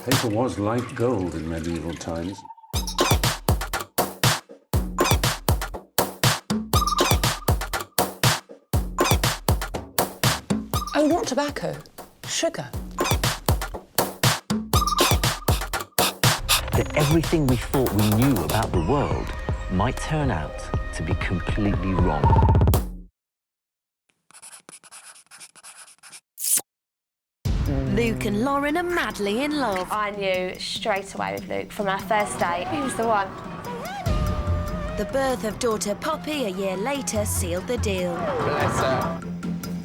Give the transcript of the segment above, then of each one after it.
Paper was like gold in medieval times. Oh, not tobacco. Sugar. That everything we thought we knew about the world might turn out to be completely wrong. Luke and Lauren are madly in love. I knew straight away with Luke from our first date. He was the one. The birth of daughter Poppy a year later sealed the deal. Bless her.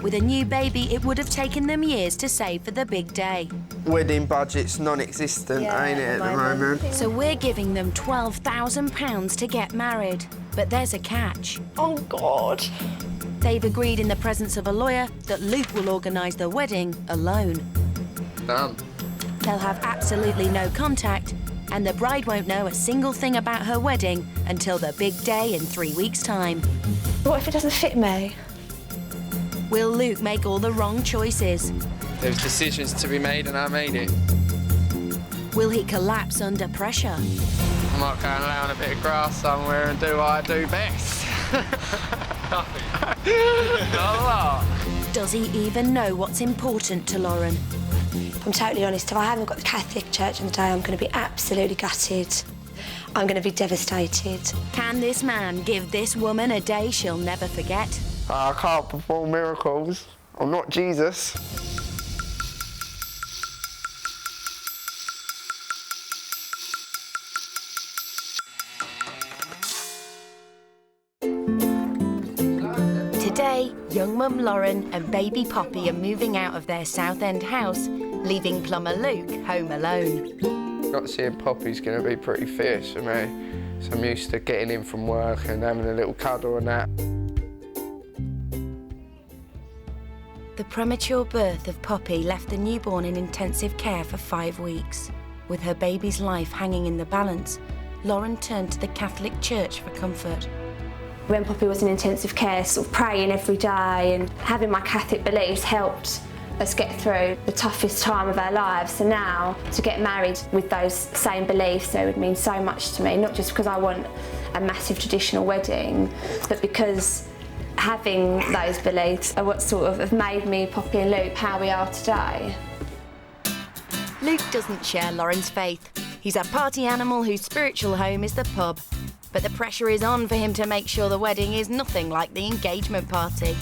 With a new baby, it would have taken them years to save for the big day. Wedding budget's non-existent, ain't it, at the moment? So we're giving them £12,000 to get married. But there's a catch. Oh, God. They've agreed in the presence of a lawyer that Luke will organise the wedding alone. Done. They'll have absolutely no contact, and the bride won't know a single thing about her wedding until the big day in 3 weeks' time. What if it doesn't fit me? Will Luke make all the wrong choices? There's decisions to be made and I made it. Will he collapse under pressure? I might go and lay on a bit of grass somewhere and do what I do best. Nothing. Not a lot. Does he even know what's important to Lauren? If I'm totally honest, if I haven't got the Catholic Church on the day, I'm going to be absolutely gutted. I'm going to be devastated. Can this man give this woman a day she'll never forget? I can't perform miracles. I'm not Jesus. Today, young mum Lauren and baby Poppy are moving out of their Southend house, leaving plumber Luke home alone. Not seeing Poppy's going to be pretty fierce for me. So I'm used to getting in from work and having a little cuddle and that. The premature birth of Poppy left the newborn in intensive care for 5 weeks. With her baby's life hanging in the balance, Lauren turned to the Catholic Church for comfort. When Poppy was in intensive care, sort of praying every day and having my Catholic beliefs helped us get through the toughest time of our lives. So now, to get married with those same beliefs, it would mean so much to me, not just because I want a massive traditional wedding, but because having those beliefs are what sort of have made me, Poppy and Luke, how we are today. Luke doesn't share Lauren's faith. He's a party animal whose spiritual home is the pub. But the pressure is on for him to make sure the wedding is nothing like the engagement party.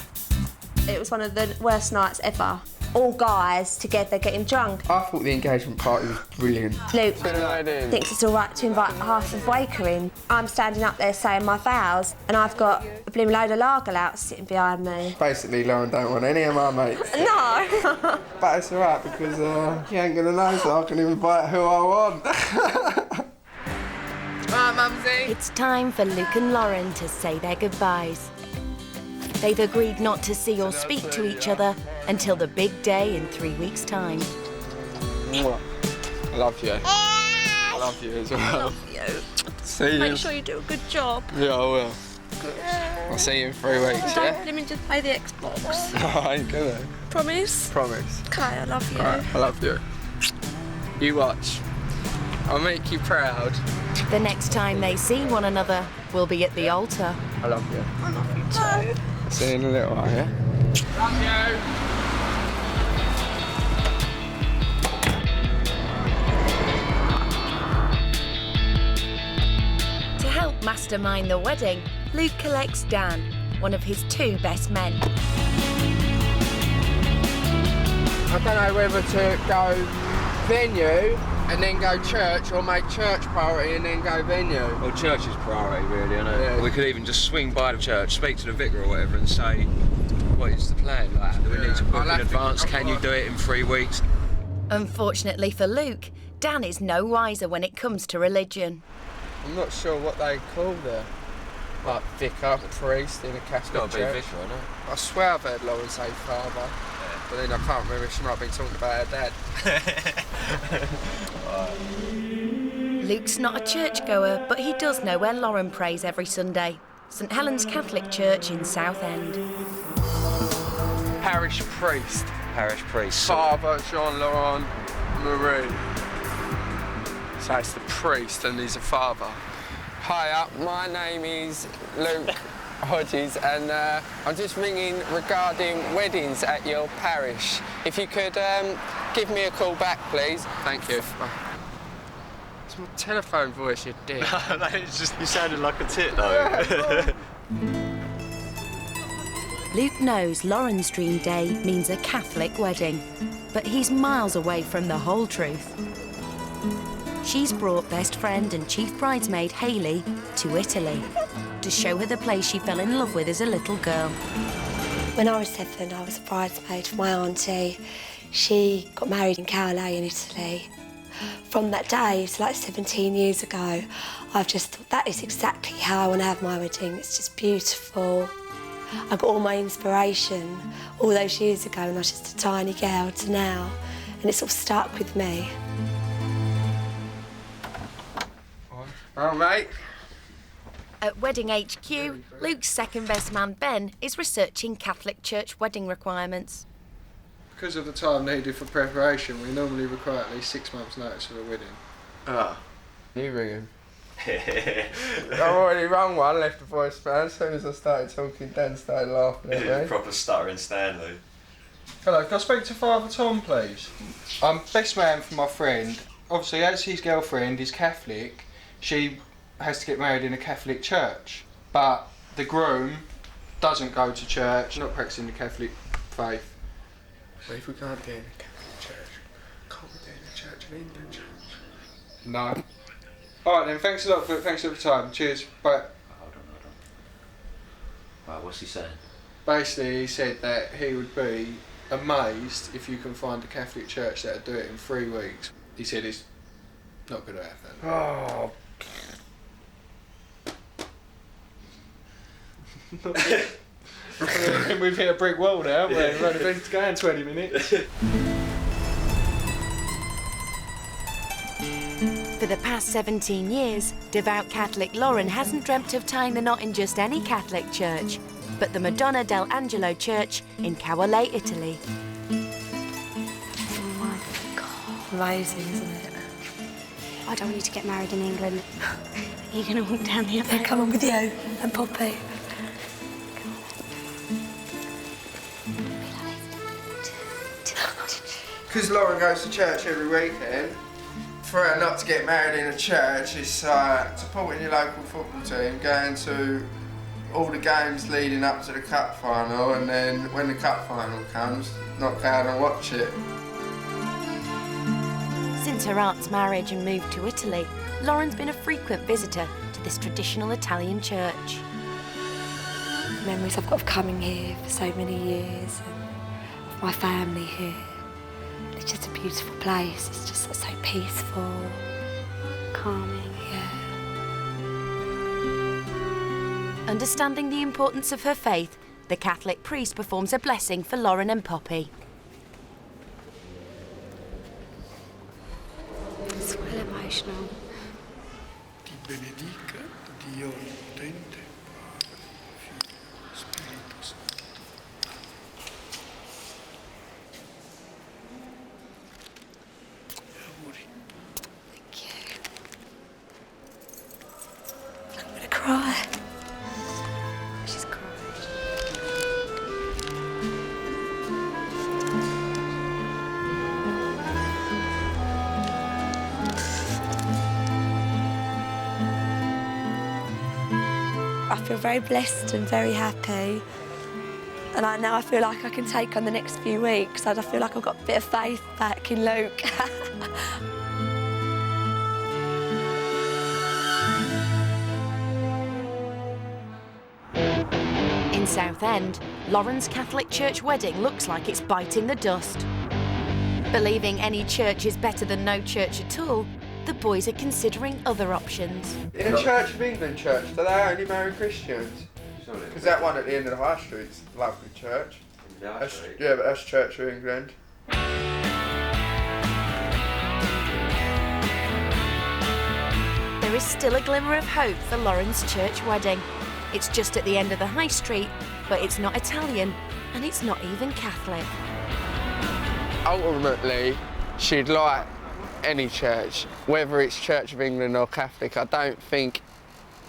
It was one of the worst nights ever. All guys together getting drunk. I thought the engagement party was brilliant. Luke thinks it's all right to invite half of Waker in. I'm standing up there saying my vows, and I've got a blooming load of lager louts sitting behind me. Basically, Lauren don't want any of my mates. No! But it's all right because she ain't going to know, so I can invite who I want. Right, Mumsy. It's time for Luke and Lauren to say their goodbyes. They've agreed not to see or speak to each other until the big day in 3 weeks' time. I love you. I love you as well. I love you. See you. Make sure you do a good job. Yeah, I will. I'll see you in 3 weeks, Don't yeah? let me just play the Xbox. No, I ain't gonna. Promise? Promise. Okay, I love you. Alright, I love you. You watch. I'll make you proud. The next time they see one another will be at the altar. I love you. I love you too. See you in a little while, yeah? Love you! To help mastermind the wedding, Luke collects Dan, one of his 2 best men. I don't know whether to go venue and then go church, or make church priority and then go venue. Well, church is priority, really, isn't it? Yeah. We could even just swing by the church, speak to the vicar or whatever, and say, what is the plan? Like, do we need to book in advance? Can you do it in 3 weeks? Unfortunately for Luke, Dan is no wiser when it comes to religion. I'm not sure what they call there. Like vicar, priest in a Catholic It's got to be church. vicar, isn't it? I swear I've heard Lauren say father, but then I can't remember if she might have been talking about her dad. Luke's not a churchgoer, but he does know where Lauren prays every Sunday. St Helen's Catholic Church in Southend. Parish priest. Parish priest. Father Jean-Laurent Marie. So it's the priest and he's a father. Hiya, my name is Luke Hodges and I'm just ringing regarding weddings at your parish. If you could give me a call back, please. Thank you. It's my telephone voice, you dick. No, it's just, you sounded like a tit, though. Luke knows Lauren's dream day means a Catholic wedding, but he's miles away from the whole truth. She's brought best friend and chief bridesmaid Hayley to Italy to show her the place she fell in love with as a little girl. When I was 7, I was a bridesmaid for my auntie. She got married in Calais in Italy. From that day, it's like 17 years ago, I've just thought that is exactly how I want to have my wedding. It's just beautiful. I got all my inspiration all those years ago when I was just a tiny girl to now, and it's sort of stuck with me. All right, mate. At Wedding HQ, Luke's second best man Ben is researching Catholic Church wedding requirements. Because of the time needed for preparation, we normally require at least 6 months' notice for a wedding. Ah. You ring him. I've already rung one, left a voicemail. As soon as I started talking, Dan started laughing at me. Proper stuttering Stanley. Hello, can I speak to Father Tom, please? I'm best man for my friend. Obviously, as his girlfriend is Catholic, she has to get married in a Catholic church. But the groom doesn't go to church, not practicing the Catholic faith. But if we can't do it in a Catholic church, can't we do it in a Church of England church? No. Alright then, thanks a lot for your time. Cheers, bye. Hold on. Right, what's he saying? Basically, he said that he would be amazed if you can find a Catholic church that would do it in 3 weeks. He said it's not going to happen. Oh. We've hit a brick wall now, haven't we? We've only been going 20 minutes. For the past 17 years, devout Catholic Lauren hasn't dreamt of tying the knot in just any Catholic church, but the Madonna dell'Angelo Church in Calais, Italy. Oh my God, amazing, isn't it? I don't want you to get married in England. You're going to walk down the other Yeah, come on with you and Poppy. Because Lauren goes to church every weekend, for her not to get married in a church is supporting your local football team, going to all the games leading up to the cup final, and then when the cup final comes, knock out and watch it. Since her aunt's marriage and move to Italy, Lauren's been a frequent visitor to this traditional Italian church. The memories I've got of coming here for so many years, and of my family here. It's just a beautiful place. It's just so peaceful, calming, yeah. Understanding the importance of her faith, the Catholic priest performs a blessing for Lauren and Poppy. It's well emotional. Ti benedica Dio Onnipotente, Padre, Figlio, Spirito Santo. Auguri. Thank you. I'm gonna cry. She's crying. I feel very blessed and very happy. And now I feel like I can take on the next few weeks. I feel like I've got a bit of faith back in Luke. In Southend, Lauren's Catholic church wedding looks like it's biting the dust. Believing any church is better than no church at all, the boys are considering other options. In a Church of England church, do they only marry Christians? Because that one at the end of the High Street's a lovely church. Yeah, but that's Church of England. There is still a glimmer of hope for Lauren's church wedding. It's just at the end of the High Street, but it's not Italian, and it's not even Catholic. Ultimately, she'd like any church, whether it's Church of England or Catholic. I don't think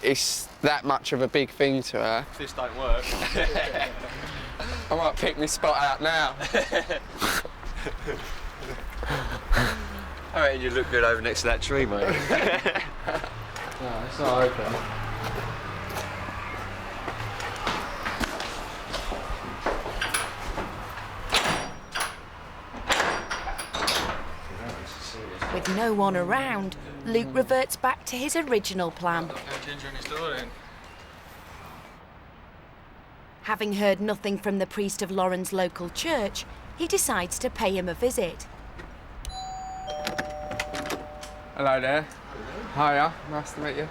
it's that much of a big thing to her. This don't work. I might pick my spot out now. I reckon you look good over next to that tree, mate. No, it's not open. With no one around, Luke reverts back to his original plan. Having heard nothing from the priest of Lauren's local church, he decides to pay him a visit. Hello there. Hiya, nice to meet you.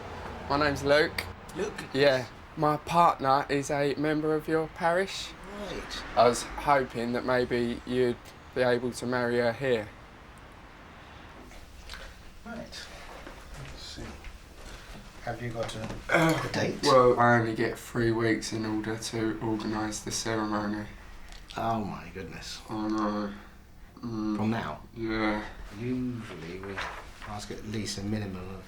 My name's Luke. Luke? Yeah. My partner is a member of your parish. Right. I was hoping that maybe you'd be able to marry her here. Right. Let's see. Have you got a date? Well, I only get 3 weeks in order to organise the ceremony. Oh my goodness. I know. From now? Yeah. Usually we ask at least a minimum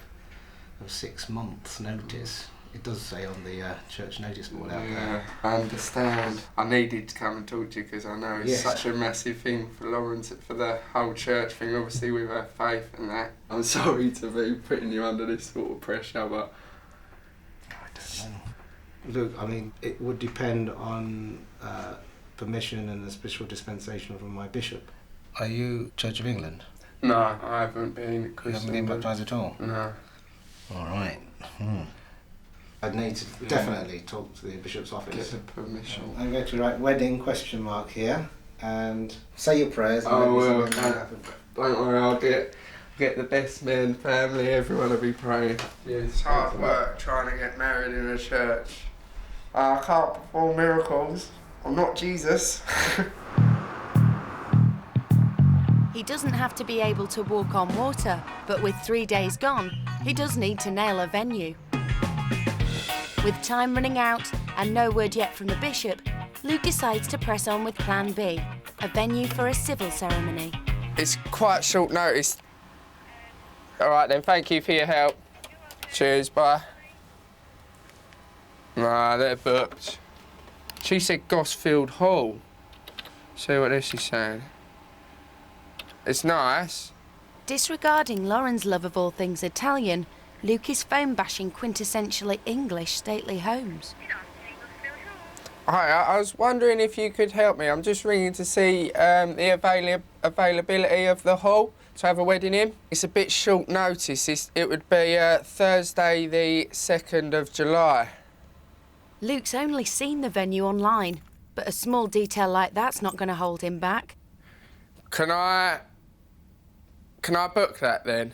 of 6 months notice. It does say on the church notice board out there. Yeah, I understand. I needed to come and talk to you because I know it's Yes. such a massive thing for Lawrence, for the whole church thing, obviously with her faith and that. I'm sorry to be putting you under this sort of pressure, but... I don't know. Look, I mean, it would depend on permission and the spiritual dispensation from my bishop. Are you Church of England? No, I haven't been You Christian. haven't been baptised at all? No. All right. I'd need to definitely talk to the bishop's office. Get the permission. I'm going to write wedding question mark here and say your prayers. And Oh, then well, don't worry, I'll get the best men, family, everyone will be praying. Yeah, it's hard work trying to get married in a church. I can't perform miracles. I'm not Jesus. He doesn't have to be able to walk on water, but with 3 days gone, he does need to nail a venue. With time running out and no word yet from the bishop, Luke decides to press on with Plan B, a venue for a civil ceremony. It's quite short notice. All right then, thank you for your help. Cheers, bye. Nah, they're booked. She said Gosfield Hall. See what this is saying. It's nice. Disregarding Lauren's love of all things Italian, Luke is phone-bashing quintessentially English stately homes. Hi, I was wondering if you could help me. I'm just ringing to see the availability of the hall to have a wedding in. It's a bit short notice. It would be Thursday the 2nd of July. Luke's only seen the venue online, but a small detail like that's not going to hold him back. Can I book that then?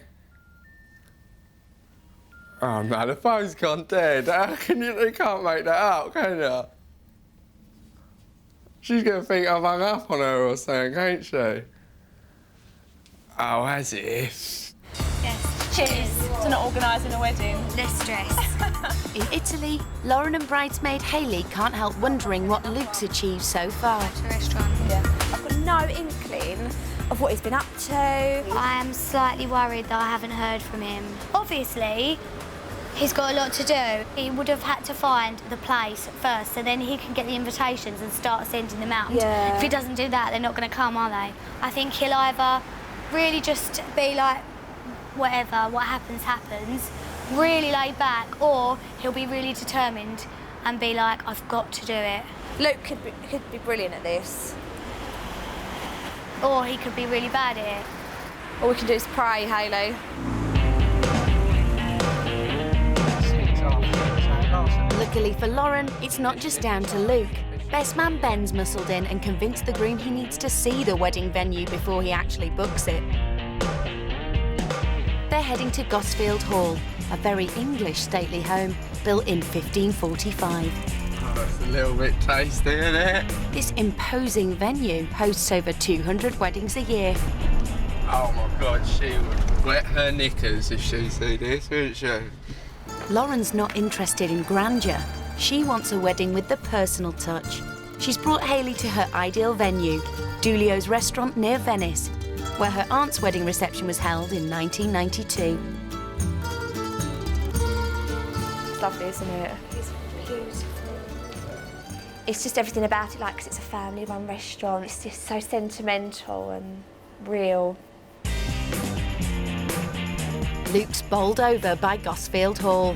Oh no, the phone's gone dead. How can you can't make that up, can you? She's gonna think I've hung up on her or something, ain't she? Oh, as if. Yes. Cheers to not organising a wedding. Less stress. In Italy, Lauren and bridesmaid Hayley can't help wondering what Luke's achieved so far. Restaurant. Yeah. I've got no inkling of what he's been up to. I am slightly worried that I haven't heard from him. Obviously, he's got a lot to do. He would have had to find the place first, so then he can get the invitations and start sending them out. Yeah. If he doesn't do that, they're not going to come, are they? I think he'll either really just be like, whatever, what happens, happens, really laid back, or he'll be really determined and be like, I've got to do it. Luke could be brilliant at this. Or he could be really bad at it. All we can do is pray, Hayley. Luckily for Lauren, it's not just down to Luke. Best man Ben's muscled in and convinced the groom he needs to see the wedding venue before he actually books it. They're heading to Gosfield Hall, a very English stately home built in 1545. Oh, that's a little bit tasty, isn't it? This imposing venue hosts over 200 weddings a year. Oh my God, she would wet her knickers if she see this, wouldn't she? Lauren's not interested in grandeur. She wants a wedding with the personal touch. She's brought Hayley to her ideal venue, Dulio's restaurant near Venice. where her aunt's wedding reception was held in 1992. It's lovely, isn't it? It's beautiful. It's just everything about it, like, 'cause it's a family-run restaurant. It's just so sentimental and real. Luke's bowled over by Gosfield Hall.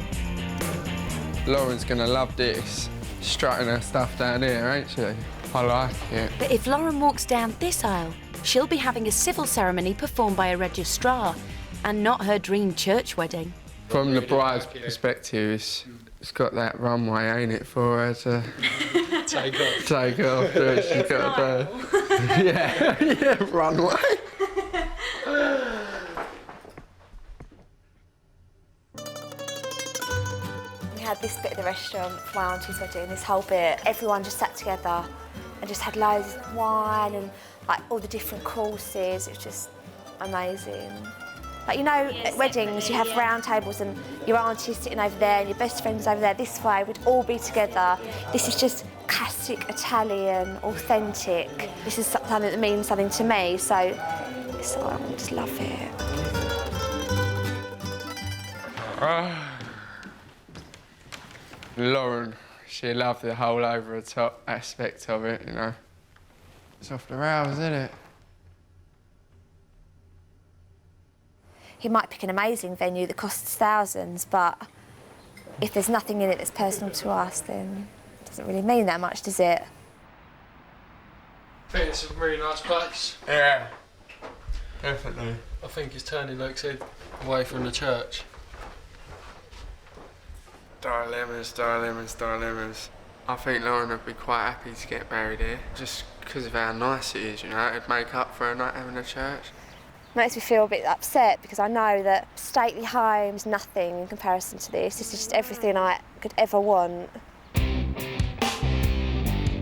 Lauren's gonna love this. Strutting her stuff down here, ain't she? I like it. But if Lauren walks down this aisle, she'll be having a civil ceremony performed by a registrar and not her dream church wedding. From the bride's perspective, it's got that runway, ain't it, for her to Take off. take off, do what she's got to do. Yeah, runway. We had this bit of the restaurant for my auntie's wedding, this whole bit. Everyone just sat together and just had loads of wine and like all the different courses. It was just amazing. Like, you know, at weddings you have round tables and your auntie's sitting over there and your best friend's over there this way. We'd all be together. This is just classic Italian, authentic. This is something that means something to me, so I just love it. Lauren, she loved the whole over-the-top aspect of it, you know. It's off the rails, isn't it? He might pick an amazing venue that costs thousands, but if there's nothing in it that's personal to us, then it doesn't really mean that much, does it? I think it's a really nice place. Yeah, definitely. I think he's turning Luke's head away from the church. Dilemmas, dilemmas, dilemmas. I think Lauren would be quite happy to get married here, just because of how nice it is, you know. It'd make up for her not having a church. Makes me feel a bit upset because I know that stately home's nothing in comparison to this. This is just everything I could ever want.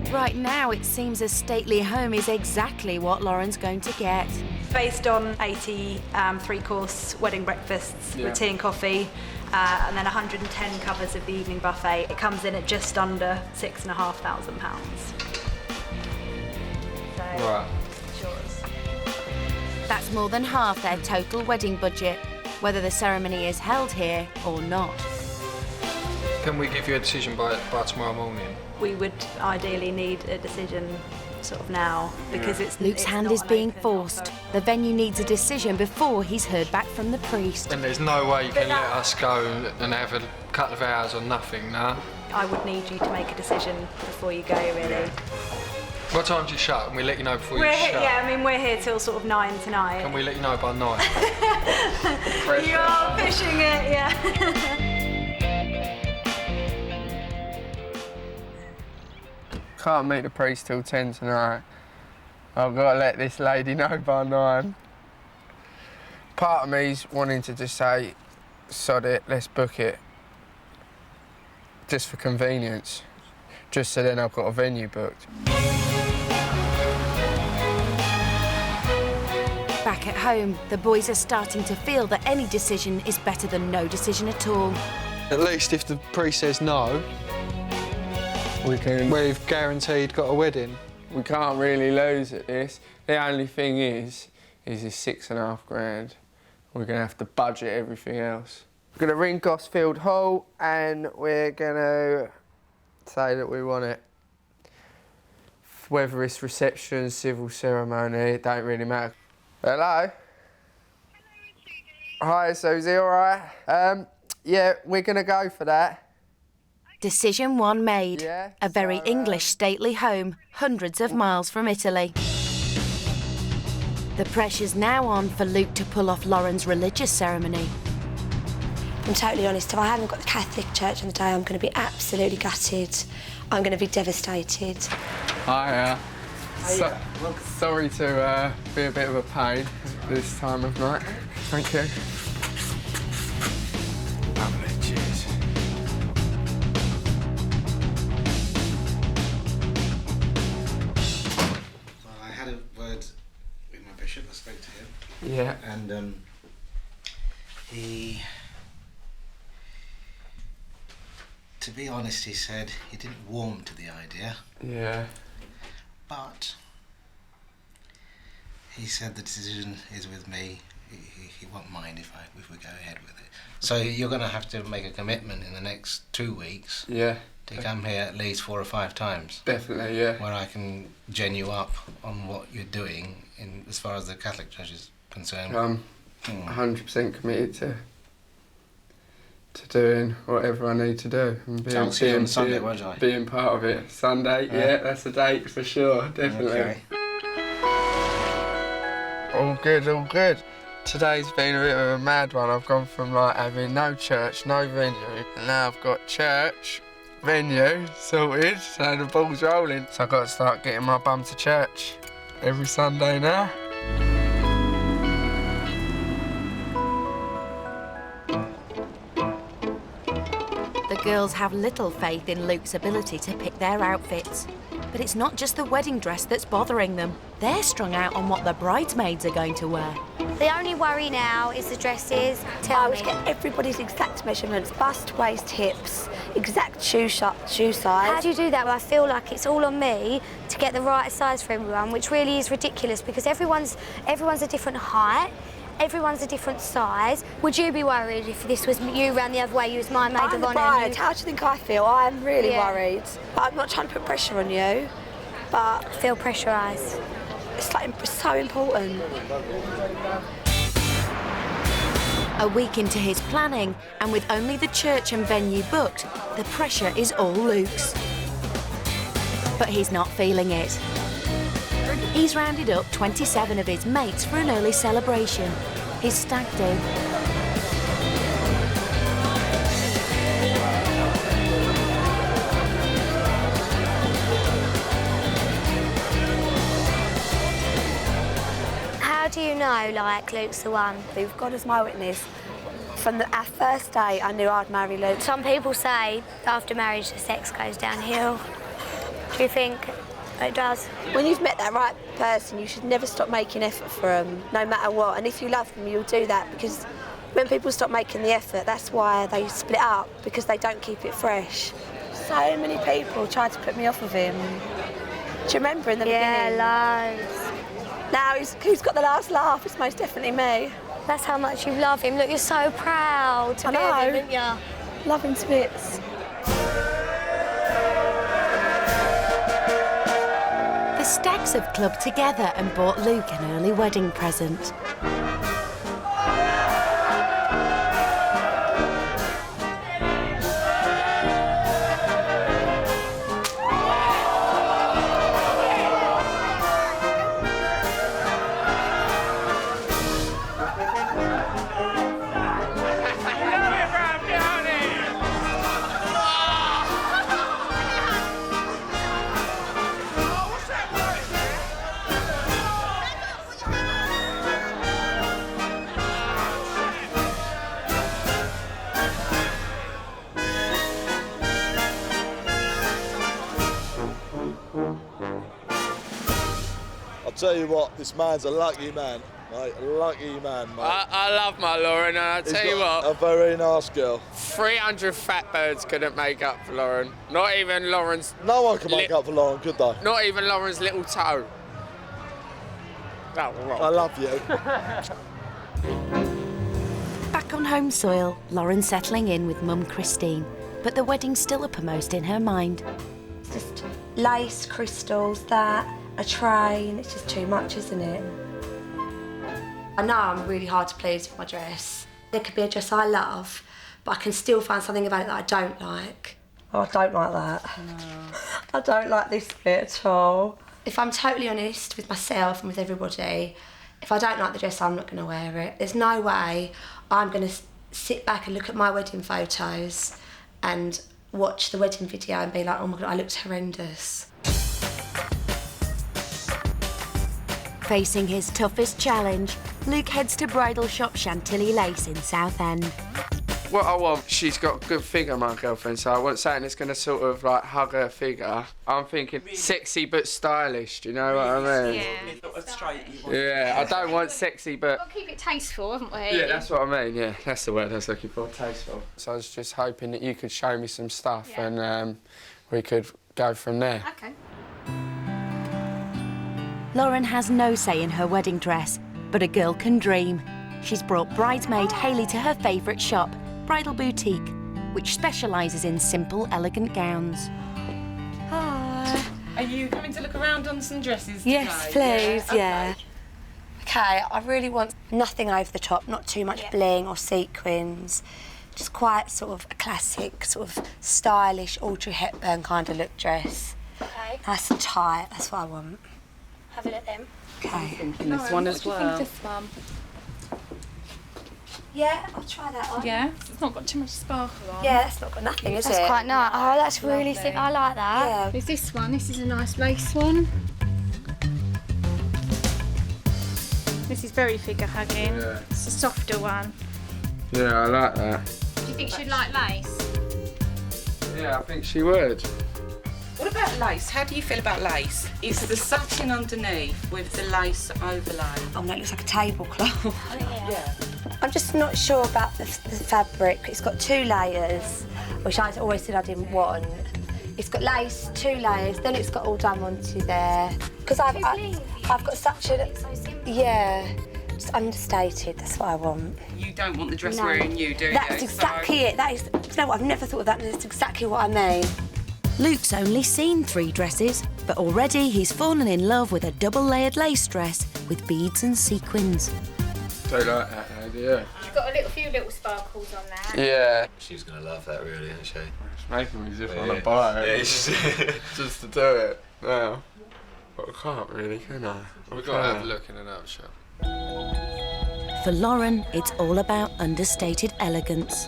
Right now, it seems a stately home is exactly what Lauren's going to get. Based on 80 three-course wedding breakfasts with tea and coffee, and then 110 covers of the evening buffet, it comes in at just under £6,500. So, Right. it's yours. That's more than half their total wedding budget, whether the ceremony is held here or not. Can we give you a decision by tomorrow morning? We would ideally need a decision sort of now, because Luke's hand is being forced. The venue needs a decision before he's heard back from the priest. And there's no way you can let us go and have a couple of hours on nothing, no? I would need you to make a decision before you go, really. What time do you shut? And we let you know before you shut. Yeah, I mean, we're here till sort of 9 tonight. Can we let you know by 9? You're pushing it, yeah. Can't meet the priest till 10 tonight. I've got to let this lady know by 9. Part of me's wanting to just say, sod it, let's book it. Just for convenience. Just so then I've got a venue booked. Back at home, the boys are starting to feel that any decision is better than no decision at all. At least if the priest says no, we've guaranteed got a wedding. We can't really lose at this. The only thing is this £6,500. We're going to have to budget everything else. We're going to ring Gosfield Hall and we're going to say that we want it. Whether it's reception, civil ceremony, it don't really matter. Hello? Hi, Susie, all right? Yeah, we're going to go for that. Decision one made. Yeah, a very English stately home, hundreds of miles from Italy. The pressure's now on for Luke to pull off Lauren's religious ceremony. I'm totally honest, if I haven't got the Catholic church on the day, I'm going to be absolutely gutted. I'm going to be devastated. Hiya. Sorry to be a bit of a pain this time of night. Thank you. Lovely, cheers. Well, I had a word with my bishop. I spoke to him. Yeah. And he, to be honest, he said he didn't warm to the idea. Yeah. But He said the decision is with me. He won't mind if we go ahead with it. So you're going to have to make a commitment in the next 2 weeks. Yeah. To come here at least 4 or 5 times. Definitely, yeah. Where I can gen you up on what you're doing as far as the Catholic Church is concerned. I'm 100% committed to doing whatever I need to do and being part of it. Sunday, yeah, that's a date for sure, definitely. Okay. All good. Today's been a bit of a mad one. I've gone from like having no church, no venue, and now I've got church, venue sorted, so the ball's rolling. So I've got to start getting my bum to church every Sunday now. The girls have little faith in Luke's ability to pick their outfits. But it's not just the wedding dress that's bothering them. They're strung out on what the bridesmaids are going to wear. The only worry now is the dresses. I always get everybody's exact measurements, bust, waist, hips, exact shoe size. How do you do that? Well, I feel like it's all on me to get the right size for everyone, which really is ridiculous because everyone's a different height. Everyone's a different size. Would you be worried if this was you ran the other way, you was my maid of honour? I'm the bride. How do you think I feel? I'm really worried. But I'm not trying to put pressure on you, but... I feel pressurised. It's so important. A week into his planning, and with only the church and venue booked, the pressure is all Luke's. But he's not feeling it. He's rounded up 27 of his mates for an early celebration, his stag do. How do you know, like, Luke's the one? We've God as my witness. From our first day, I knew I'd marry Luke. Some people say after marriage the sex goes downhill. Do you think it does? When you've met that right person, you should never stop making effort for them, no matter what. And if you love them, you'll do that, because when people stop making the effort, that's why they split up, because they don't keep it fresh. So many people tried to put me off of him. Do you remember in the beginning? Yeah, loads. Now who's got the last laugh? It's most definitely me. That's how much you love him. Look, you're so proud to be with him, aren't you? Love him to bits. The Stags have clubbed together and bought Luke an early wedding present. Tell you what, this man's a lucky man, mate. A lucky man, mate. I love my Lauren, and I tell you what, a very nice girl. 300 fat birds couldn't make up for Lauren. Not even Lauren's. No one can make up for Lauren, could they? Not even Lauren's little toe. Oh, wrong. I love you. Back on home soil, Lauren's settling in with Mum Christine, but the wedding's still uppermost in her mind. It's just lace, crystals, a train, it's just too much, isn't it? I know I'm really hard to please with my dress. There could be a dress I love, but I can still find something about it that I don't like. Oh, I don't like that. No. I don't like this bit at all. If I'm totally honest with myself and with everybody, if I don't like the dress, I'm not going to wear it. There's no way I'm going to sit back and look at my wedding photos and watch the wedding video and be like, oh my God, I looked horrendous. Facing his toughest challenge, Luke heads to bridal shop Chantilly Lace in Southend. What I want, she's got a good figure, my girlfriend, so I want something that's going to sort of like hug her figure. I'm thinking sexy but stylish, do you know what I mean? Yeah, I don't want sexy but... We've got to keep it tasteful, haven't we? Yeah, that's what I mean, yeah, that's the word I was looking for, tasteful. So I was just hoping that you could show me some stuff and we could go from there. Okay. Lauren has no say in her wedding dress, but a girl can dream. She's brought bridesmaid Hayley to her favourite shop, Bridal Boutique, which specialises in simple, elegant gowns. Hi. Are you coming to look around on some dresses today? Yes, please, yeah. Okay. Okay, I really want nothing over the top, not too much bling or sequins. Just quite sort of a classic, sort of stylish Audrey Hepburn kind of look dress. Okay. Nice and tight, that's what I want. Have a look then. Okay. Thinking this one as well. This one. Yeah, I'll try that on. Yeah, it's not got too much sparkle on. Yeah, that's not got nothing, is That's it? quite nice. Oh, that's really thick. I like that. Yeah. There's this one. This is a nice lace one. This is very figure hugging. Yeah. It's a softer one. Yeah, I like that. Do you think she'd like lace? Yeah, I think she would. What about lace? How do you feel about lace? It's the satin underneath with the lace overlay. Oh no, it looks like a tablecloth. Oh, yeah. I'm just not sure about the fabric. It's got 2 layers, which I always said I didn't want. It's got lace, 2 layers, then it's got all done onto there. Because I've got such a... Yeah, just understated, that's what I want. You don't want the dress No. wearing you, do you? That's exactly it. That is, do you know what, I've never thought of that, and it's exactly what I mean. Luke's only seen 3 dresses, but already he's fallen in love with a double-layered lace dress with beads and sequins. Don't like that idea. You've got a few little sparkles on that. Yeah. She's going to love that, really, isn't she? It's making me as if I want to buy it. Just to do it now. But I can't really, can I? We've got to have a look in a nutshell. For Lauren, it's all about understated elegance.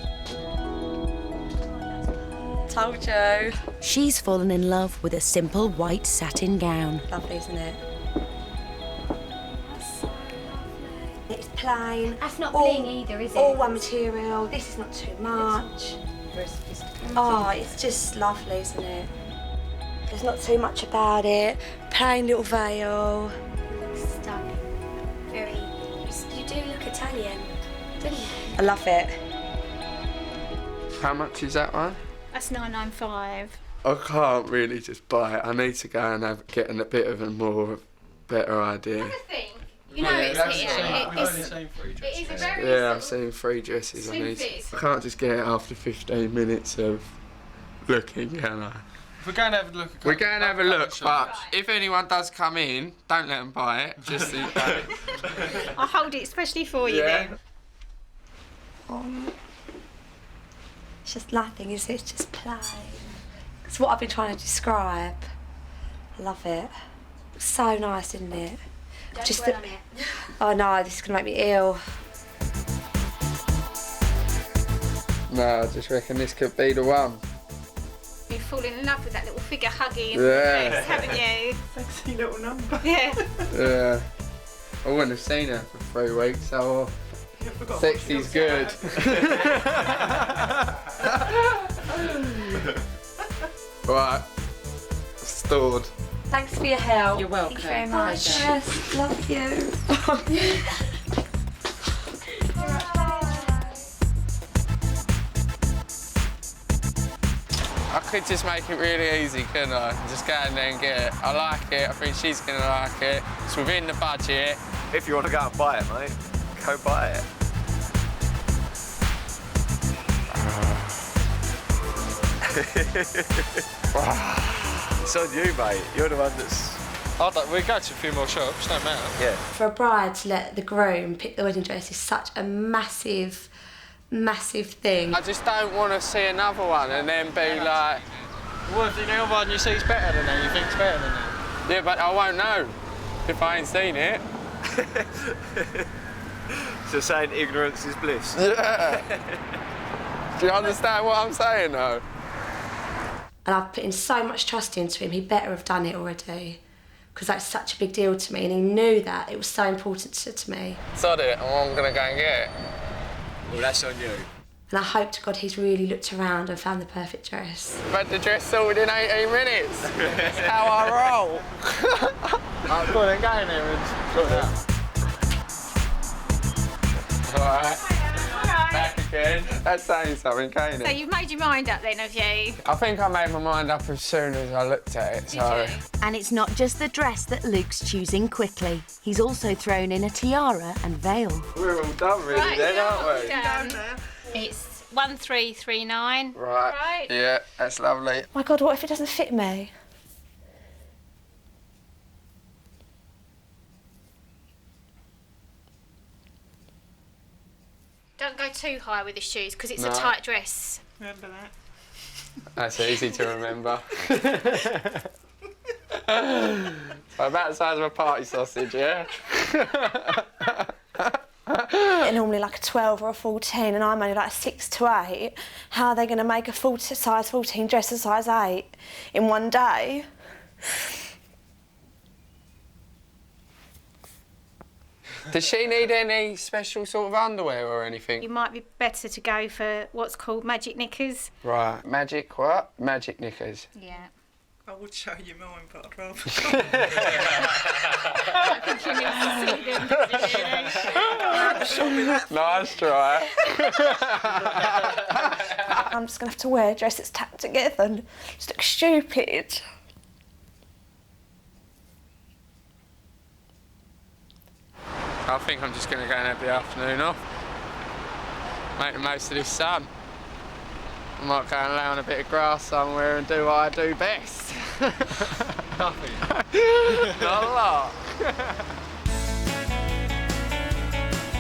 Told you. She's fallen in love with a simple white satin gown. Lovely, isn't it? It's plain. That's not bling either, is it? All one material. This is not too much. Oh, it's just lovely, isn't it? There's not too much about it. Plain little veil. Stunning. Very. You do look Italian, don't you? I love it. How much is that one? That's $9.95. I can't really just buy it. I need to go and get a bit of a better idea. You know, Yeah, that's it's the same. here. We've only seen 3 dresses. It is a very. Yeah, I've seen 3 dresses. I can't just get it after 15 minutes of looking, can I? If we're going to have a look... We're going to have a look, but if anyone does come in, don't let them buy it. Just in case. I'll hold it especially for you then. It's just nothing, is it? It's just plain. It's what I've been trying to describe. I love it. It's so nice, isn't it? Don't Just dwell on it. Oh no, this is going to make me ill. No, I just reckon this could be the one. You've fallen in love with that little figure hugging Yeah. dress, haven't you? Sexy little number. Yeah. Yeah. I wouldn't have seen her for 3 weeks, so sexy's good. Right. Stored. Thanks for your help. You're welcome. Thank you very much. Yes, love you. I could just make it really easy, couldn't I? Just go in there and get it. I like it. I think she's going to like it. It's within the budget. If you want to go and buy it, mate, go buy it. It's on you, mate. You're the one that's... We'll go to a few more shops, don't matter. Yeah. For a bride to let the groom pick the wedding dress is such a massive, massive thing. I just don't want to see another one and then be like... What if the other one you see is better than that, you think's better than that? Yeah, but I won't know if I ain't seen it. So saying ignorance is bliss. Yeah. Do you understand what I'm saying, though? And I've put in so much trust into him, he better have done it already. Because that's such a big deal to me, and he knew that. It was so important to me. Sod it, I'm going to go and get it. Well, that's on you. And I hope to God he's really looked around and found the perfect dress. I've had the dress sorted in 18 minutes. That's how I roll. Right, go on then, go in there and sort it out. All right. Back again. That's saying something, ain't it? So you've made your mind up then, have you? I think I made my mind up as soon as I looked at it, so... And it's not just the dress that Luke's choosing quickly. He's also thrown in a tiara and veil. We're all done really then, aren't we? It's 1339. Right. Yeah, that's lovely. My God, what if it doesn't fit me? Don't go too high with the shoes because it's No. a tight dress. Remember that? That's easy to remember. About the size of a party sausage, yeah? They're normally like a 12 or a 14 and I'm only like a 6 to 8. How are they going to make a size 14 dress a size 8 in one day? Does she need any special sort of underwear or anything? You might be better to go for what's called magic knickers. Right. Magic what? Magic knickers. Yeah. I would show you mine, but I'd rather. I think she needs to see them. Nice try. I'm just going to have to wear a dress that's tacked together and just look stupid. I think I'm just going to go and have the afternoon off. Make the most of this sun. I might go and lay on a bit of grass somewhere and do what I do best. Nothing. Not a lot.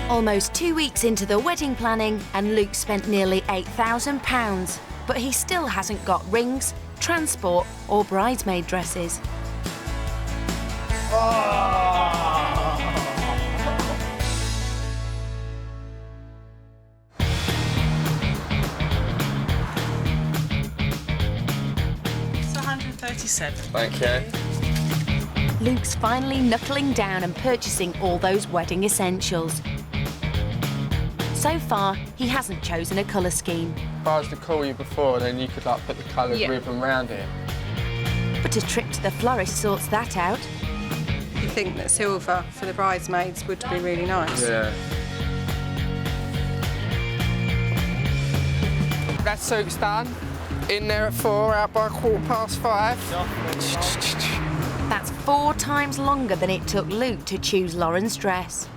Almost 2 weeks into the wedding planning and Luke spent nearly £8,000. But he still hasn't got rings, transport or bridesmaid dresses. It's 137. Thank you. Luke's finally knuckling down and purchasing all those wedding essentials. So far, he hasn't chosen a colour scheme. If I was to call you before, then you could like put the coloured ribbon round it. But a trip to the florist sorts that out. You think that silver for the bridesmaids would be really nice? Yeah. That suit's done. In there at 4, out by 5:15. That's 4 times longer than it took Luke to choose Lauren's dress.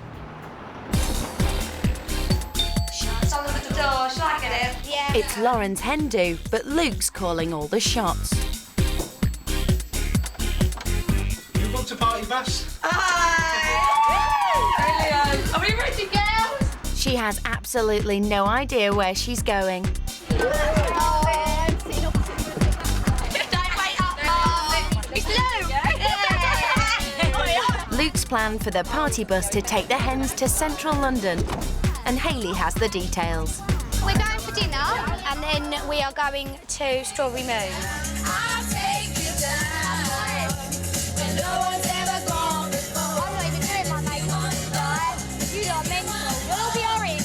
Someone's at the door, shall I get it? Yeah. It's Lauren's hen do, but Luke's calling all the shots. You booked a party bus? Brilliant. Are we ready, girls? She has absolutely no idea where she's going. Luke's planned for the party bus to take the hens to central London, and Hayley has the details. We're going for dinner and then we are going to Strawberry Moon. I'm not even doing my makeup, right? You lot are mental. We'll be orange.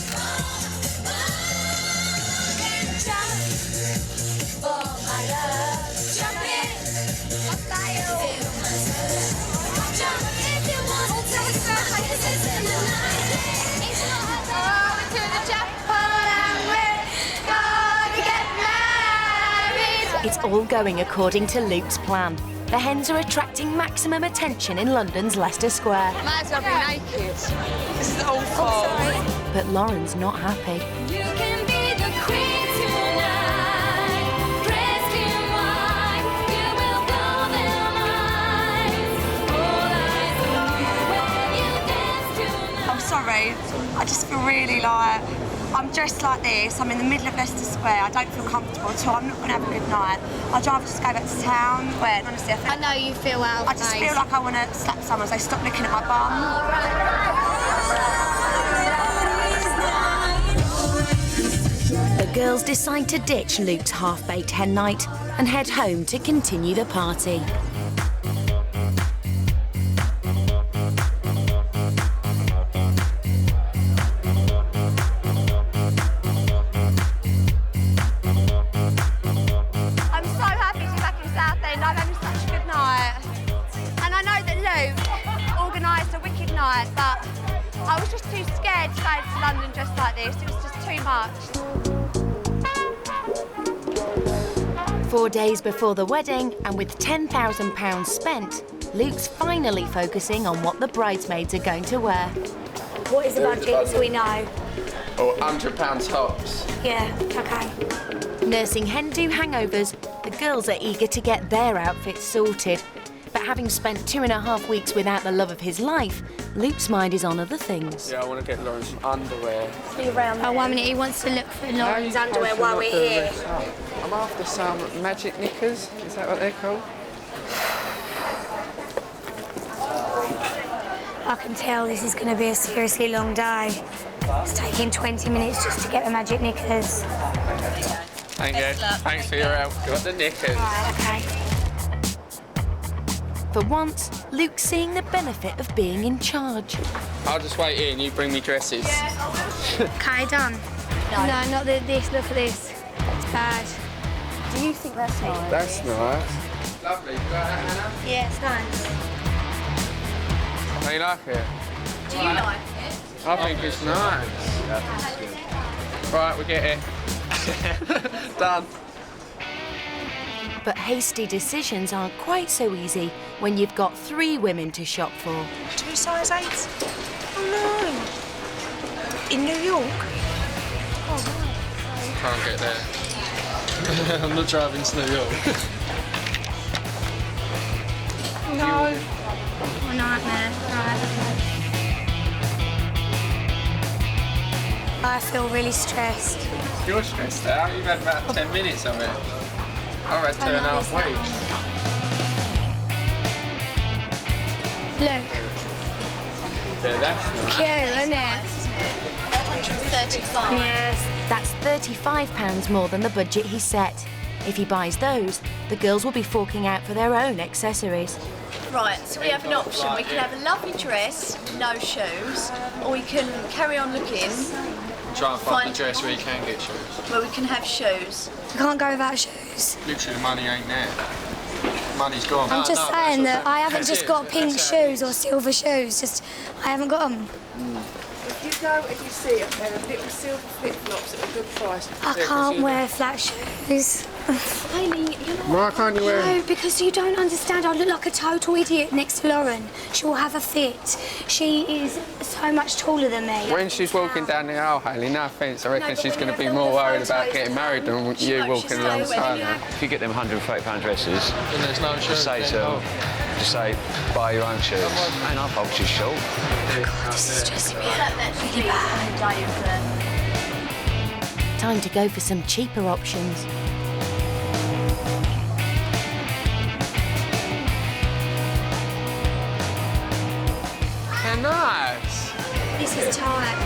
It's all going according to Luke's plan. The hens are attracting maximum attention in London's Leicester Square. Might as well be naked. This is awful. But Lauren's not happy. You can be the queen tonight, dressed in white. You will blow their minds. All eyes on you when you dance tonight. I'm sorry, I just feel really like I'm dressed like this, I'm in the middle of Leicester Square, I don't feel comfortable at all, I'm not going to have a good night. I'd rather just go back to town, where honestly I know you feel out of I just feel like I want to slap someone, so stop looking at my bum. The girls decide to ditch Luke's half-baked hen night and head home to continue the party. Organised a wicked night, but I was just too scared to go to London dressed like this. It was just too much. 4 days before the wedding, and with £10,000 spent, Luke's finally focusing on what the bridesmaids are going to wear. What is the budget so we know? Or £100 tops. Yeah, okay. Nursing hen-do hangovers, the girls are eager to get their outfits sorted. But having spent 2.5 weeks without the love of his life, Luke's mind is on other things. Yeah, I want to get Lauren some underwear. Oh, 1 minute, he wants to look for Lauren's underwear while we're here. I'm after some magic knickers. Is that what they're called? I can tell this is going to be a seriously long day. It's taking 20 minutes just to get the magic knickers. Thank you. Thanks for your help. Got the knickers. Right, okay. For once, Luke's seeing the benefit of being in charge. I'll just wait here and you bring me dresses. Okay, done. No, not this. Look at this. It's bad. Do you think that's nice? That's nice. Lovely. You like that, Hannah? Yeah, it's nice. How you like it? Do you like it? I think it's nice. Right, we get it. Done. But hasty decisions aren't quite so easy when you've got 3 women to shop for. 2 size 8s? Oh no! In New York? Can't get there. I'm not driving to New York. No. Oh, nightmare. Right. I feel really stressed. You're stressed out. You've had about 10 minutes of it. I've had 2.5 weeks. Look. Yeah, that's nice. Cute, isn't it? 135. Yes. That's £35 more than the budget he set. If he buys those, the girls will be forking out for their own accessories. Right, so we have an option. We can have a lovely dress, no shoes, or we can carry on looking. Try and find the dress where you can get shoes. Where we can have shoes. We can't go without shoes. Literally, the money ain't there. Money's gone. I'm just saying that I haven't just got pink shoes or silver shoes. Just, I haven't got them. If you go and you see a pair of little silver flip-flops at a good price... I can't wear flat shoes. Hayley, you're not... Why can't you wear No, because you don't understand. I look like a total idiot next to Lauren. She will have a fit. She is so much taller than me. When she's walking down the aisle, Hayley, no offence, I reckon she's going to be more worried about getting married than you walking alongside her. If you get them £130 dresses, And there's no shoes. say to them, just say, buy your own shoes. Ain't our fault she's short. This is stressing me out really bad. Time to go for some cheaper options. They're nice. This is tight.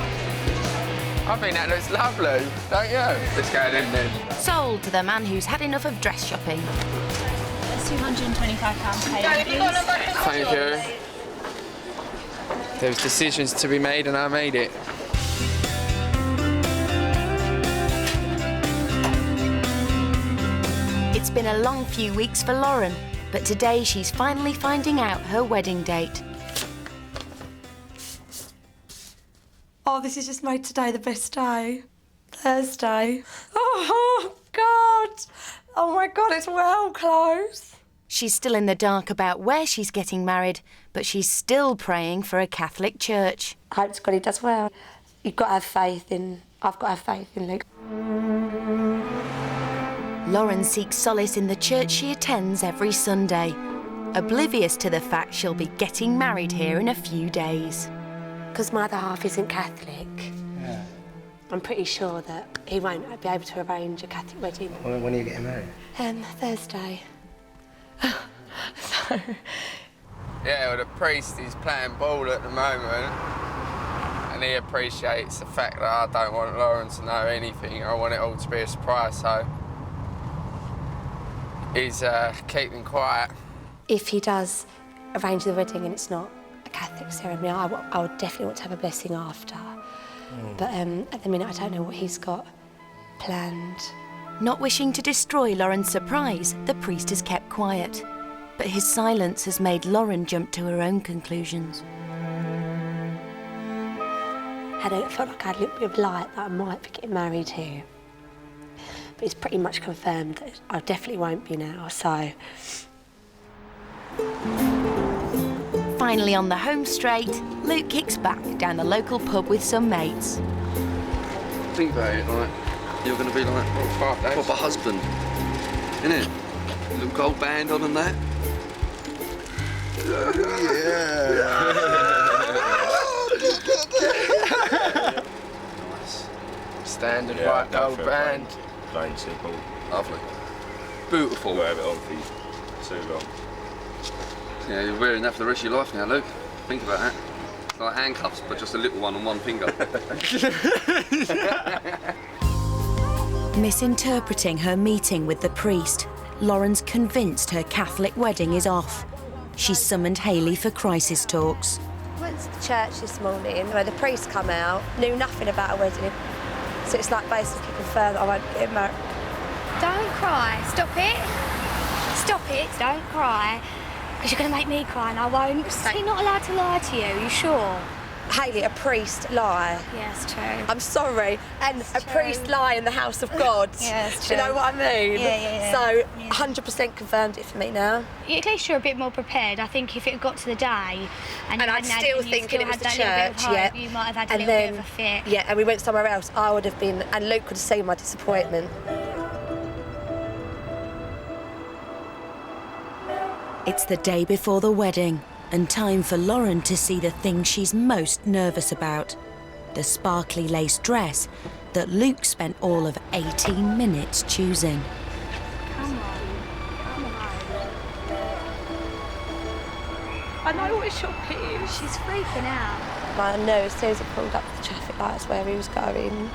I think that looks lovely, don't you? Let's go then. Sold to the man who's had enough of dress shopping. That's £225 paid, please. Thank you. There was decisions to be made and I made it. It's been a long few weeks for Lauren, but today she's finally finding out her wedding date. Oh, this has just made today the best day. Thursday. Oh, God. Oh, my God, it's well close. She's still in the dark about where she's getting married, but she's still praying for a Catholic church. I hope to God he does well. You've got to have faith in... I've got to have faith in Luke. Lauren seeks solace in the church she attends every Sunday, oblivious to the fact she'll be getting married here in a few days. Because my other half isn't Catholic, Yeah. I'm pretty sure that he won't be able to arrange a Catholic wedding. When are you getting married? Thursday. Yeah, well, the priest is playing ball at the moment and he appreciates the fact that I don't want Lauren to know anything. I want it all to be a surprise, so he's keeping quiet. If he does arrange the wedding and it's not a Catholic ceremony, I would definitely want to have a blessing after. But at the minute, I don't know what he's got planned. Not wishing to destroy Lauren's surprise, the priest has kept quiet. But his silence has made Lauren jump to her own conclusions. I felt like I had a little bit of light that I might be getting married here. It's pretty much confirmed that I definitely won't be now, so... Finally on the home straight, Luke kicks back down the local pub with some mates. Think about it, like, you're going to be like a proper husband, innit? Little gold band on and that. Nice. Standard white gold band. Plain simple. Lovely. Beautiful. We'll have it on for too long. Yeah, you're wearing that for the rest of your life now, Luke. Think about that. It's like handcuffs, but just a little one on one finger. Misinterpreting her meeting with the priest, Lauren's convinced her Catholic wedding is off. She's summoned Hayley for crisis talks. I went to the church this morning where the priest come out, knew nothing about a wedding. So it's like basically confirmed I won't get married. Don't cry. Stop it. Stop it. Don't cry. Because you're going to make me cry and I won't. Is he not allowed to lie to you? Are you sure? Hayley, a priest lie. Yes, true. I'm sorry. And a priest lie in the house of God. Yes, Do you know what I mean? Yeah. So 100% confirmed it for me now. At least you're a bit more prepared. I think if it got to the day and I'd still thinking it was the church, yeah, you might have had a little bit of a fit. Yeah, and we went somewhere else, I would have been, and Luke could have seen my disappointment. It's the day before the wedding, and time for Lauren to see the thing she's most nervous about. The sparkly lace dress that Luke spent all of 18 minutes choosing. Come on. I know what shop it is. She's freaking out. I know as soon as I pulled up the traffic lights where he was going.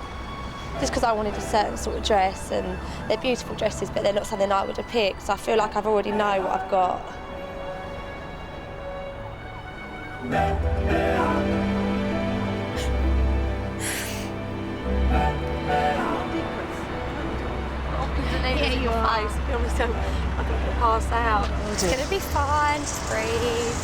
Just because I wanted a certain sort of dress, and they're beautiful dresses, but they're not something I would have picked. So I feel like I've already know what I've got. Yeah, you are. To be honest, I'm going to pass out. It's going to be fine. Just breathe.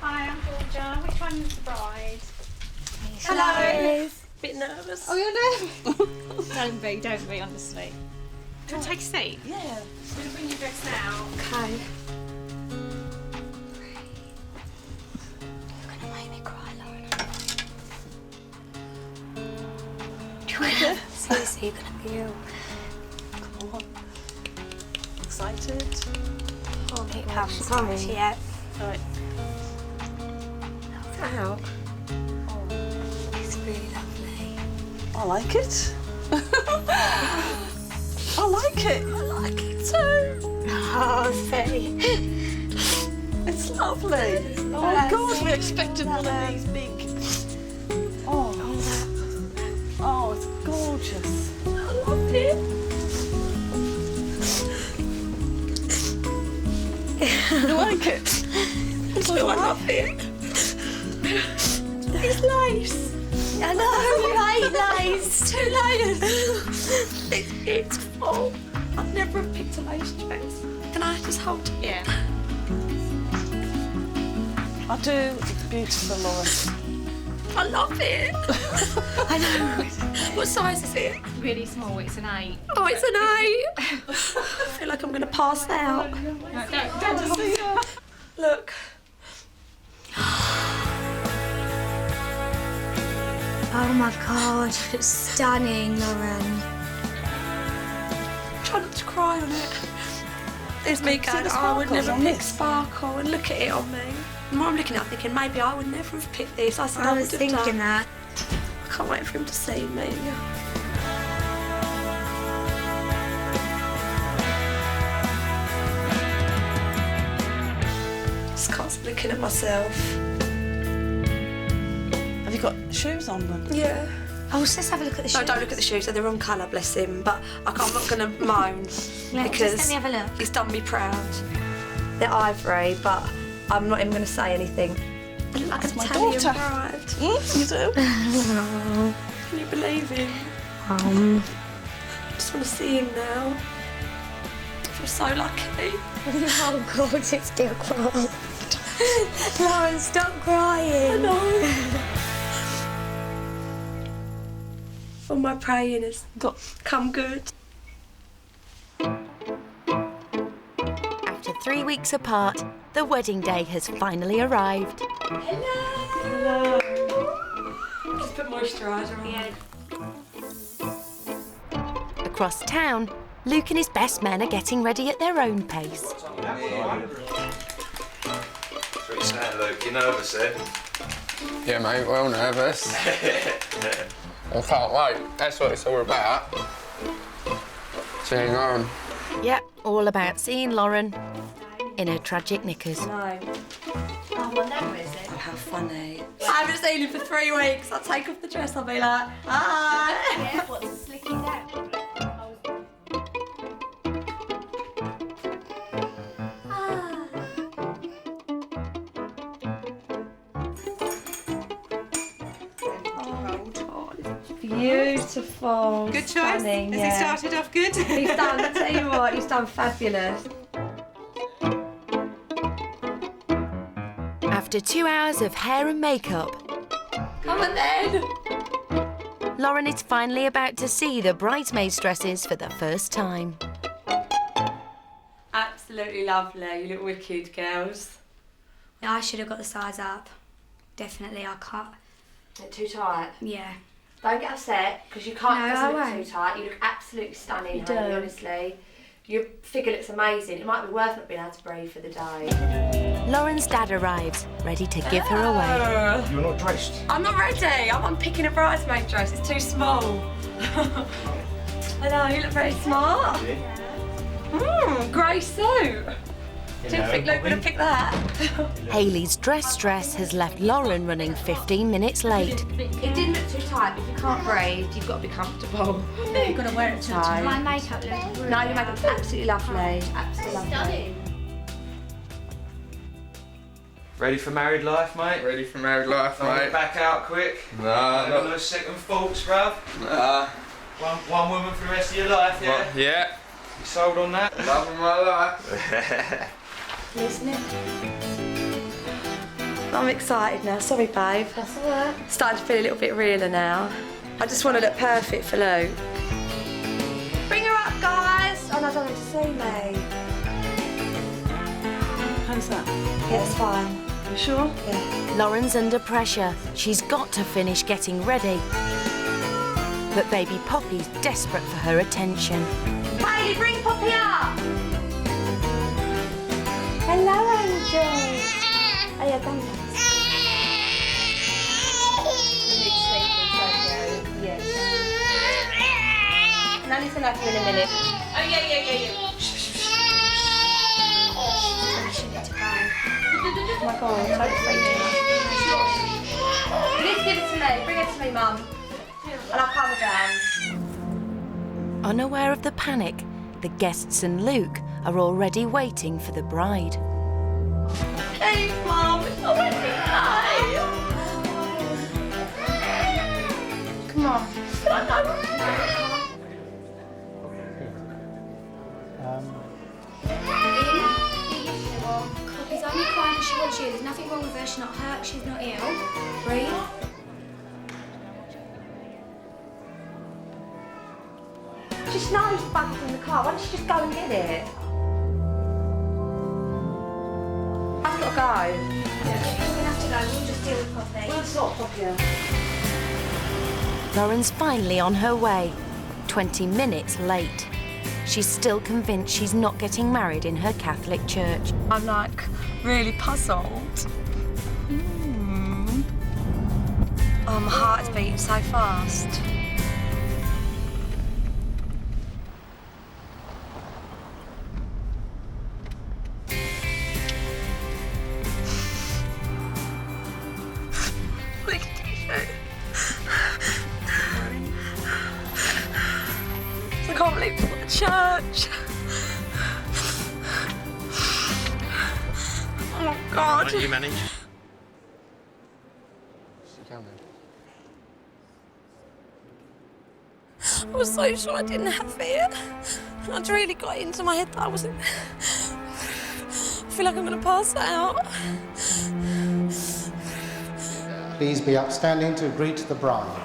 Hi, I'm Georgia. Which one's the bride? Hello. Bit nervous. Oh, you're nervous? Don't be, honestly. Do you want to take a seat? Yeah. I'm going to bring your dress now. Okay. You're going to make me cry, Lauren. Seriously, you're going to be ill. Come on. Excited? Oh, it comes. Actually, yeah. Right. Ow. It's really lovely. I like it. I like it. I like it too. Oh, see. It's lovely. Oh my God, we expected one of these big. Oh, it's gorgeous. I love it. You like it? I love it. It's lace. I know, right, lace. 2 layers. It's full. I'd never have picked a lace dress. Can I just hold it? Yeah. I do. It's beautiful, Laura. I love it. I know. What size is it? Really small, it's an 8. Oh, it's an 8. I feel like I'm going to pass out. No, don't see her. Look. Oh my God, it's stunning, Lauren. Try not to cry on it. There's me going, I would never pick sparkle, and look at it on me. And I'm looking at it thinking, maybe I would never have picked this. I said I I was would have thinking done. that. I can't wait for him to see me. Just can't stop looking at myself. Have you got shoes on then? Yeah. Oh, let's just have a look at the shoes. No, don't look at the shoes. They're the wrong colour, bless him. But I'm not going to moan because just let me have a look. he's done me proud. They're ivory, but I'm not even going to say anything. I look like an Italian bride. You do? Can you believe him? I just want to see him now. feel so lucky. Oh God, it's still crying. Lauren, stop crying. I know. All my praying has come good. After 3 weeks apart, the wedding day has finally arrived. Hello. Just put moisturiser on. Yeah. Across town, Luke and his best men are getting ready at their own pace. What you saying, Luke? You nervous, eh? Yeah, mate, well nervous. I can't wait. That's what it's all about. Seeing Lauren. Yep, all about seeing Lauren in her tragic knickers. No. Oh, well, never is it? Oh, how funny. I haven't seen him for 3 weeks. I'll take off the dress, I'll be like, hi. Yeah, what's slicking down? Beautiful. Good choice. Stunning, Has yeah. he started off good? He's done, I tell you what, he's done fabulous. After 2 hours of hair and makeup, Come on then. Lauren is finally about to see the bridesmaids' dresses for the first time. Absolutely lovely, you look wicked, girls. Yeah, I should have got the size up. Definitely, I cut. They're too tight. Yeah. Don't get upset, because you can't, No, it doesn't I look won't. too tight. You look absolutely stunning, You honey, do. honestly. Your figure looks amazing. It might be worth not being able to breathe for the day. Lauren's dad arrives, ready to give her away. You're not dressed. I'm not ready. I'm picking a bridesmaid dress. It's too small. I know, you look very smart. Grey suit. Didn't think Luke would have picked that. Hayley's dress has left Lauren running 15 minutes late. It didn't look too tight, but if you can't breathe, you've got to be comfortable. You've got to wear it to Tight. my makeup looks really No, your makeup's absolutely lovely. Absolutely lovely. Stunning. Ready for married life, mate? Ready for married life, Don't mate. back out quick. Nah, No not. second thoughts, bruv. Nah. One woman for the rest of your life, yeah? What? Yeah. You sold on that? Love of my life. Isn't it? I'm excited now. Sorry, babe. That's all right. Starting to feel a little bit realer now. I just want to look perfect for Luke. Bring her up, guys. Oh, no, I don't want to see me. How's that? Yeah, it's fine. You sure? Yeah. Lauren's under pressure. She's got to finish getting ready. But baby Poppy's desperate for her attention. Hayley, bring Poppy up. Hello, Angel. Oh, yeah, go on. Yes. Nanny's gonna have you in a minute. Oh, yeah. Oh my God, I'm so freaking out. You need to give it to me. Bring it to me, Mum. And I'll calm her down. Unaware of the panic, the guests and Luke are already waiting for the bride. Please, Mum, it's not wedding night. Come on. Poppy's only crying because she wants you. There's nothing wrong with her. She's not hurt. She's not ill. Breathe. She knows the bug's in the car. Why don't you just go and get it? I've got to go. We're gonna have to go. We'll just deal with Poppy. We'll sort Poppy out. Lauren's finally on her way, 20 minutes late. She's still convinced she's not getting married in her Catholic church. I'm like really puzzled. Oh, my heart's beating so fast. I can't believe it's not a church. Oh God. Why don't you manage? I was so sure I didn't have it. And I'd really got into my head that I wasn't... I feel like I'm going to pass out. Please be upstanding to greet the bride.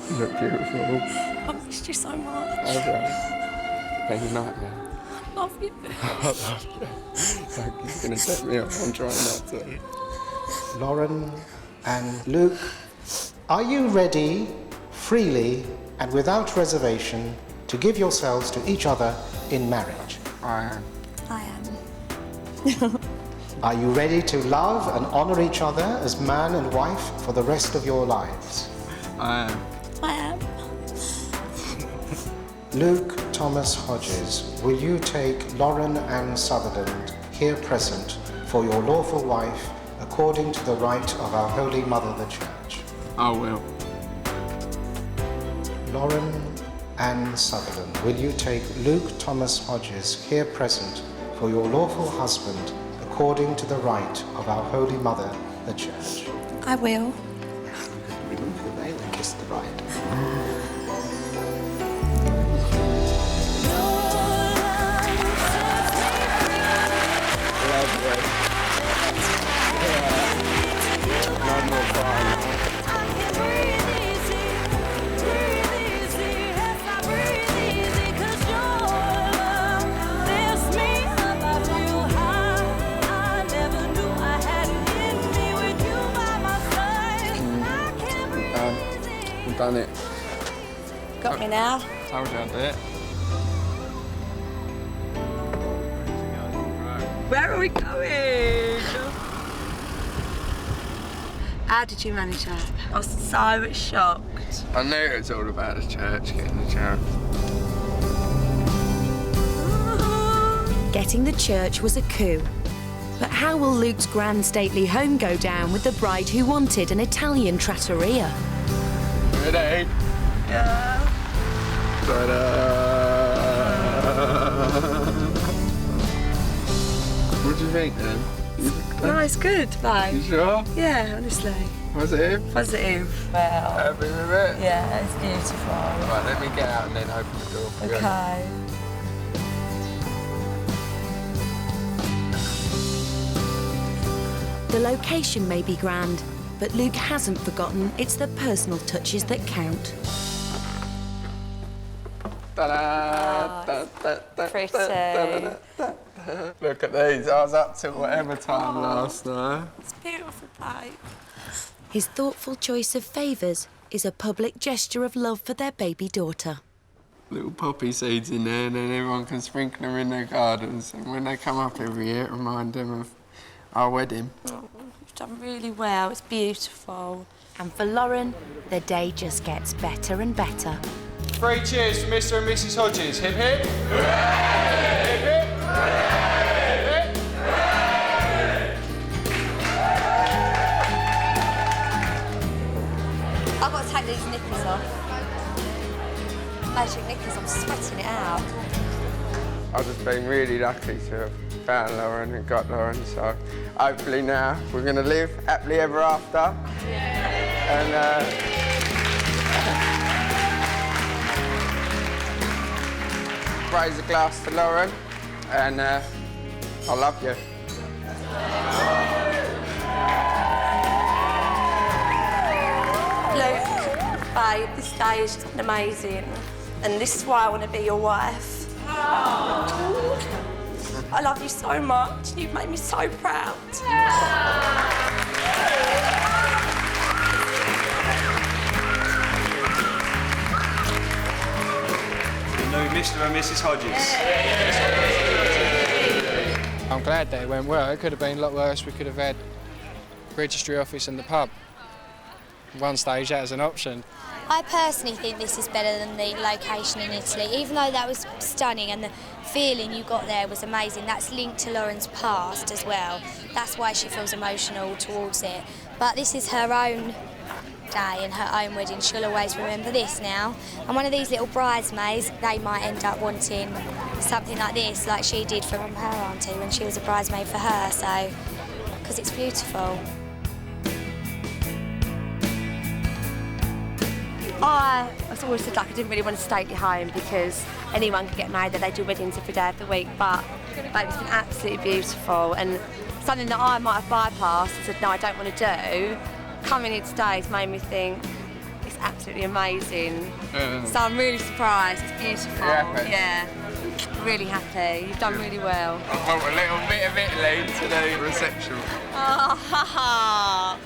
You look beautiful. I missed you so much. Been a nightmare. Love you. I love you. Thank you. You're going to set me up. I'm trying not to. Lauren and Luke, are you ready, freely and without reservation, to give yourselves to each other in marriage? I am. I am. Are you ready to love and honour each other as man and wife for the rest of your lives? I am. I am. Luke Thomas Hodges, will you take Lauren Ann Sutherland, here present, for your lawful wife, according to the rite of our Holy Mother the Church? I will. Lauren Ann Sutherland, will you take Luke Thomas Hodges, here present, for your lawful husband, according to the rite of our Holy Mother the Church? I will. Remove the veil and kiss the bride. Done it. Got me now. Told you I'd do it. Where are we going? How did you manage that? I was so shocked. I knew it was all about the church, getting the church. Getting the church was a coup. But how will Luke's grand stately home go down with the bride who wanted an Italian trattoria? Ready? Yeah. Ta-da! What do you think then? No, it's good, babe. You sure? Yeah, honestly. Positive? Positive. Well. Happy with it? Yeah, it's beautiful. Right, let me get out and then open the door for you. Okay. The location may be grand, but Luke hasn't forgotten it's the personal touches that count. Pretty. Look at these. I was up till whatever time last night. It's beautiful, babe. His thoughtful choice of favours is a public gesture of love for their baby daughter. Little poppy seeds in there, and then everyone can sprinkle them in their gardens. And when they come up every year, it reminds them of our wedding. Oh, you've done really well. It's beautiful. And for Lauren, the day just gets better and better. 3 cheers for Mr. and Mrs. Hodges. Hip hip. Hooray! Hip hip. Hooray! Hip hip. I've got to take these knickers off. Magic knickers, I'm sweating it out. I've just been really lucky to have found Lauren and got Lauren, so hopefully now we're going to live happily ever after. And raise a glass to Lauren, and I love you. Luke, babe, this day has just been amazing. And this is why I want to be your wife. I love you so much. You've made me so proud. Mr. and Mrs. Hodges. I'm glad that it went well. It could have been a lot worse. We could have had registry office and the pub. At one stage that was an option. I personally think this is better than the location in Italy, even though that was stunning and the feeling you got there was amazing. That's linked to Lauren's past as well. That's why she feels emotional towards it. But this is her own day and her own wedding. She'll always remember this now. And one of these little bridesmaids, they might end up wanting something like this, like she did from her auntie when she was a bridesmaid for her, so, because it's beautiful. I always said, like, I didn't really want to stay at home because anyone could get married, that they do weddings every day of the week, but it's been absolutely beautiful and something that I might have bypassed and said, no, I don't want to do. Coming here today has made me think it's absolutely amazing. So I'm really surprised, it's beautiful. Yeah, really happy. You've done really well. I brought a little bit of Italy to the reception. Oh, ha ha!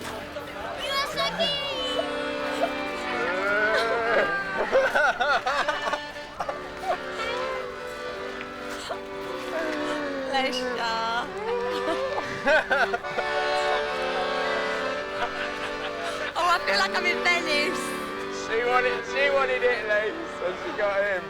Pleasure. Oh, I feel like I'm in Venice. She wanted Italy, so she got him.